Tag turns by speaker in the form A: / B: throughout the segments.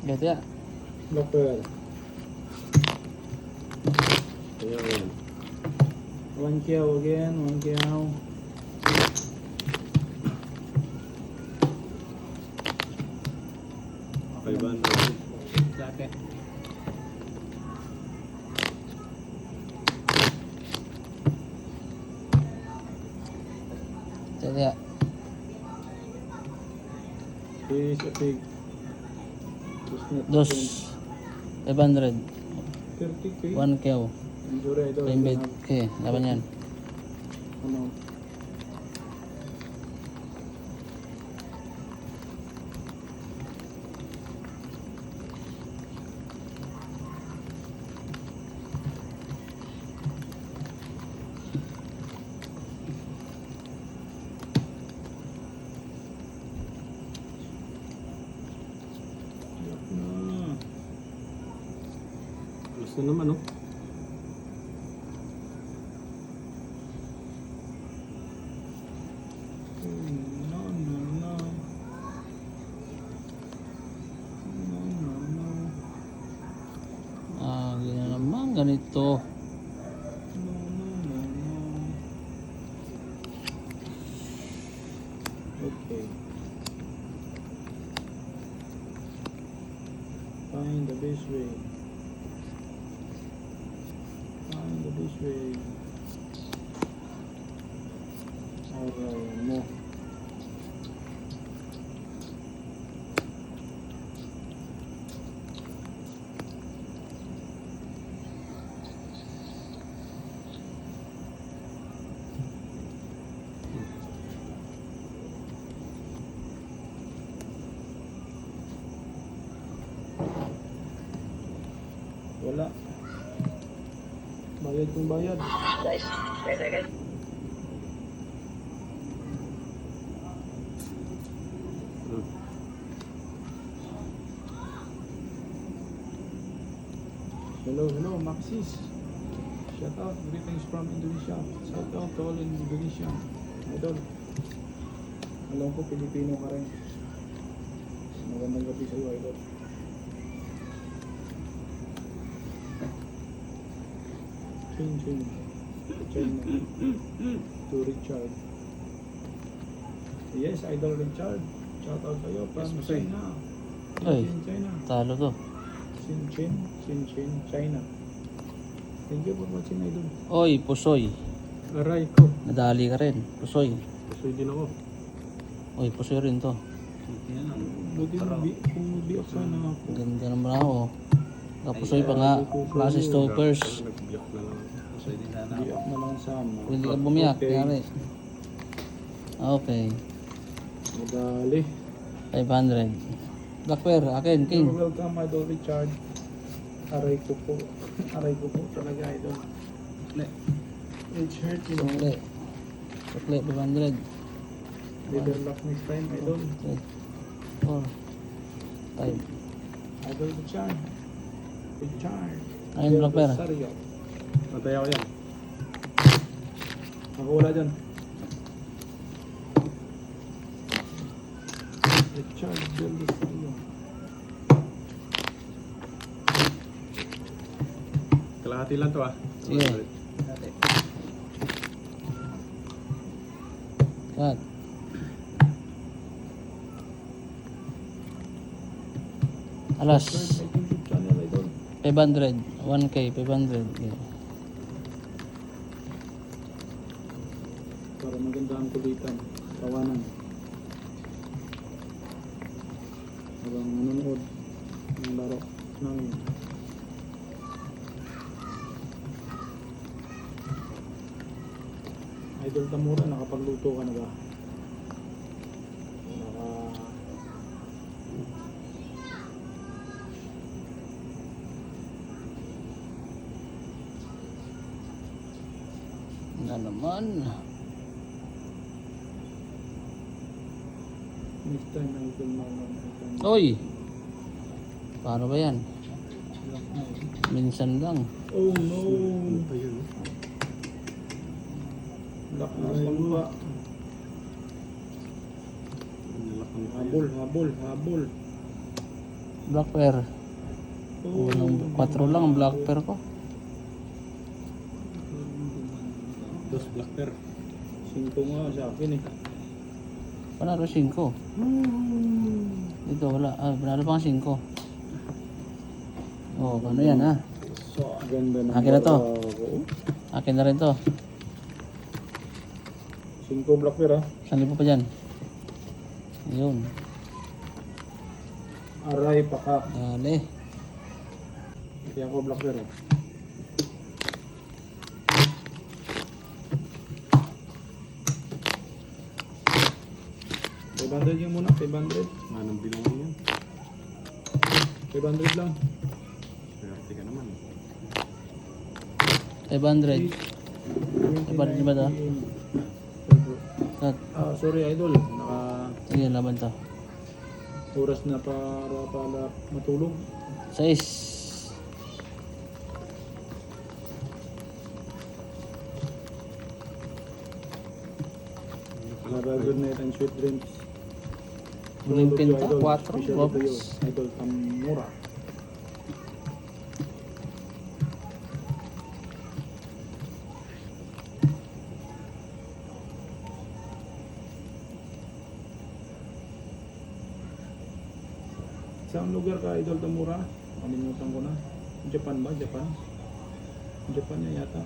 A: Ganito ya.
B: Local.
C: Ayan.
B: 1 kyaw again, 1 kyaw.
C: Five hundred.
A: Dati. Ganito ya.
B: Is a pig.
A: Dos. 500.
B: 30k.
A: 1 kyaw.
B: Injury ito.
A: Paimbed. Okay, laban yan.
B: Ano? Yak na.
C: Alas na naman, oh.
B: No, no, no. No, no, no.
A: Ah, ganyan naman. Ganito.
B: No, no, no, no. Okay. Find the best way. Find the best way. Aray mo. Wala. Bayad kung bayad.
D: Guys, pwede guys.
C: Hmm.
B: Hello, hello, Maxis. Shout out, greetings from Indonesia. Shout out to all in Indonesia. Idol. Alam ko, Pilipino ka rin. Magandang gabi sa'yo, Idol. Chin. China. To Richard. Yes, Idol Richard. Shout out sa'yo from
C: Yes, Masoy.
B: China.
A: Ay.
B: China.
A: Talo to.
B: Chin, China. Thank you for watching, Idol.
A: Oy, pusoy.
B: Aray ko.
A: Nadali ka rin. Pusoy.
C: Gusto din ako.
A: Oy, pusoy rin to.
B: Buti kung biyak sana ako.
A: Ganda naman ako. Kapusoy pa nga. Klase stoppers.
C: Nag-block na lang. Gusto din sana.
B: Biyak na lang sana.
A: Hindi ka bumiyak.
B: Okay.
A: Kaya okay.
B: Madali.
A: 500. Blackbear, akin, king.
B: You're welcome, Idol Richard. Aray ko po. Aray ko po talaga, Idol. It's hurting.
A: Sukle. Sukle, 500.
B: Better luck next time, Idol.
A: 3, 4, 5.
B: Idol Richard. Richard.
A: Ayun, Blackbear.
B: Rosario.
C: Pantay ako yan.
B: Ako wala dyan. Richard Del Rosario.
C: Kalahati lang to, ah.
A: Sige. Cut. Alas.
B: Third YouTube channel, Idol.
A: 500. 1K, 500. Okay.
B: Para maganda ang kulitan. Tawanan. Habang nanonood ng laro namin. Idol Tamura, nakapagluto ka na ba? Naka...
A: Na naman.
B: Next time, Idol naman.
A: Oy! Paano ba yan? Minsan lang.
B: Oh no!
C: Ano pa yun?
B: Lock na yung lupa.
C: Nalakang
B: Habol.
A: Black pair.
B: Oh,
A: Walang 4 lang ang black pair ko.
C: Dos black pair.
B: 5 nga sa akin eh.
A: Panalo 5. Dito wala. Panalo pa ang 5. Oh, ano yan ha?
B: So, ganda ng
A: Akin na to.
B: barako.
A: Akin na rin to.
B: 5 black pair ah.
A: 1,000 pa dyan. Yun.
B: Aray pakak.
A: Dali.
B: Kaya ako black pair ah. $500 yung muna, 500.
C: Manang bilangan yan.
B: 500 lang.
C: Swerte ka naman.
A: 500. 500 ba to? Cut.
B: Sorry idol,
A: Sige, laban to.
B: oras na para matulog.
A: 6.
B: Have a good night and sweet dreams.
A: Huling
B: Tulog
A: pinta,
B: yung idol,
A: 4.
B: especially to you,
A: Oops.
B: Idol Tamura. Saan lugar ka, Idol Tamura? Kalimutan ko na. Japan ba? Japan? Japan niya yata.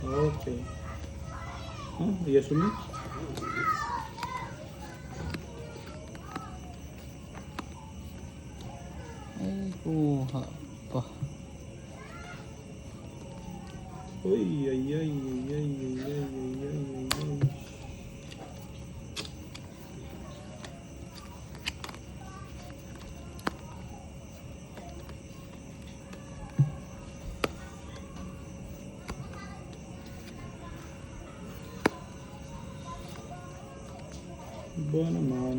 B: Okay. Yasumi?
A: Ay, kuha pa.
B: Uy, ay, ay, ay, ay, ay, ay, ay, ay, ay, ay. Ba naman?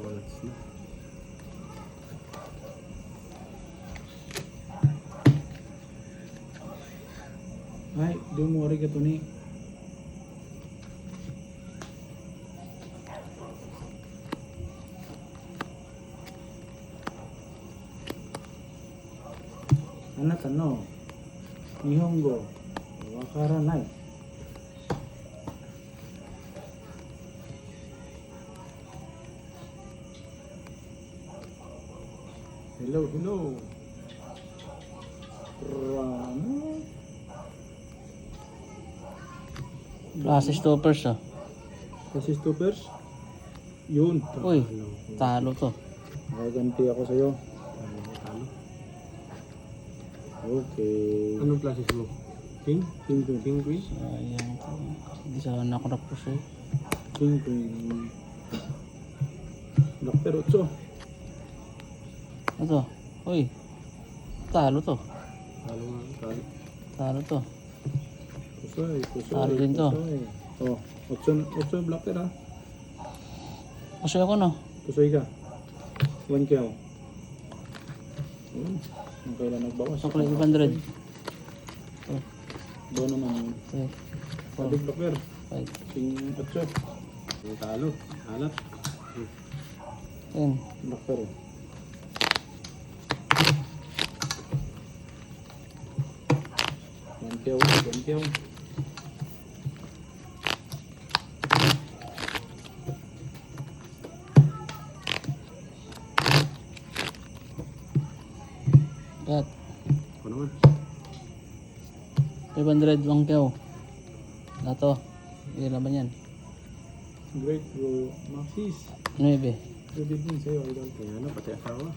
C: Wallets na.
B: Ay, don't worry ka to ni. Anata no Nihongo wakaranai. Hello, hello. Ramo.
A: Klase stoppers ah.
B: Kasi stoppers. Yun.
A: Uy, talo to.
B: Nakaganti ako sa'yo.
C: Talo.
B: Okay.
C: Anong classes mo? King?
B: King Queen.
C: King Queen?
A: Sayang to. Hindi sana ako na-push eh.
B: King Queen. Black Pair 8.
A: Ano to? Uy. Talo to.
C: Talo nga. Talo.
A: Talo to.
B: Kusay, kusay.
A: Talo din to.
B: Kusay. Oh, 8 Black Pair ha.
A: Push ako no.
B: Kusay ka. 1 kill. Ang kailan nagbawas.
A: Ako lang 500.
B: Doon naman.
A: 3,
B: Sabi Black Pair.
A: 5,
B: King 8.
C: Yung talo. Alat.
A: 10.
B: Black Pair. One kill.
A: Cut.
C: Ako naman.
A: 500 1 kill. Na to. Hindi laban yan.
B: Great bro. Maxis.
A: 9.
B: Good evening sa'yo, idol.
C: Kaya ano, pati asawa.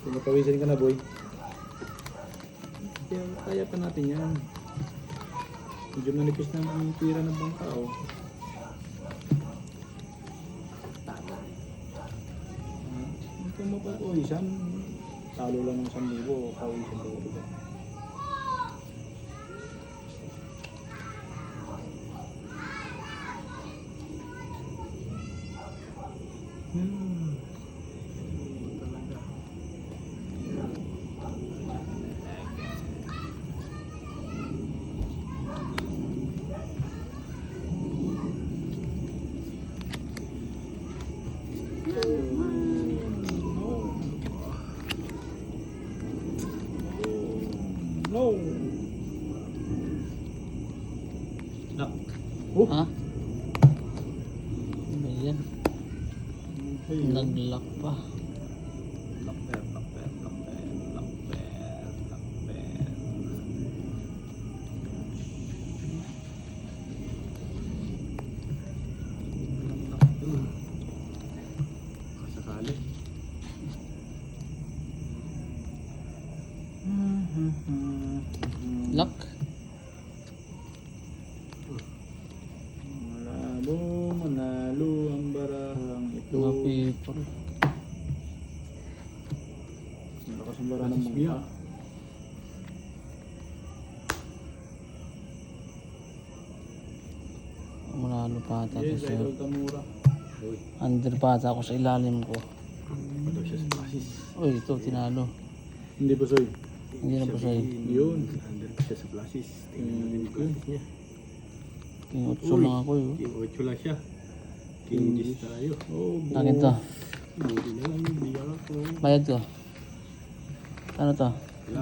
B: Pinapawisan ka na, boy. Kaya pa natin yan. Medyo manipis na ang tira ng bangka, oh. Hindi ka mapapawisan. Talo lang ng 1,000, pauwi sa loob. No!
C: Lock.
B: Oh!
A: Ha? Ano yan?
B: Hey,
A: Nag-lock pa.
C: Lock pair, lock pair, lock pair, lock pair, lock pair. Kasakali.
A: Lock?
B: Malabo, manalo ang barahang ito.
A: Mga people.
B: Malakas ang bara ng
C: Francis Bia.
B: mga.
A: Manalo pa ata ako
B: Yes,
A: sa...
B: Idol Tamura.
C: Uy,
A: Under pa ata ako sa ilalim ko.
C: ano daw siya sa basis?
A: Uy, ito, tinalo.
B: Hindi ba, Soy?
A: Hindi na pa siya.
B: Yun.
C: Under pa siya sa basis. Tingnan natin yung basis niya.
A: King 8 lang ako eh.
C: King 8 lang siya. King 10 tayo.
B: Oh,
A: Akin to.
C: Hindi na lang, hindi ako.
A: Bayad ko. Ano to?
C: Wala.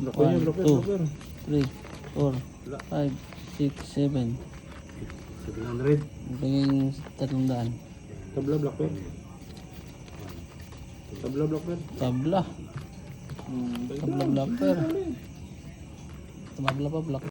B: Blocker niya,
A: 1,
B: blocker,
A: 2,
B: blocker.
A: 3, 4,
C: Wala.
A: 5, 6, 7.
C: 700.
A: Tingin 300.
B: Tabla, blocker. Tabla, blocker.
A: Tabla.
B: Hmm,
A: Tabla blocker. Tabla pa block.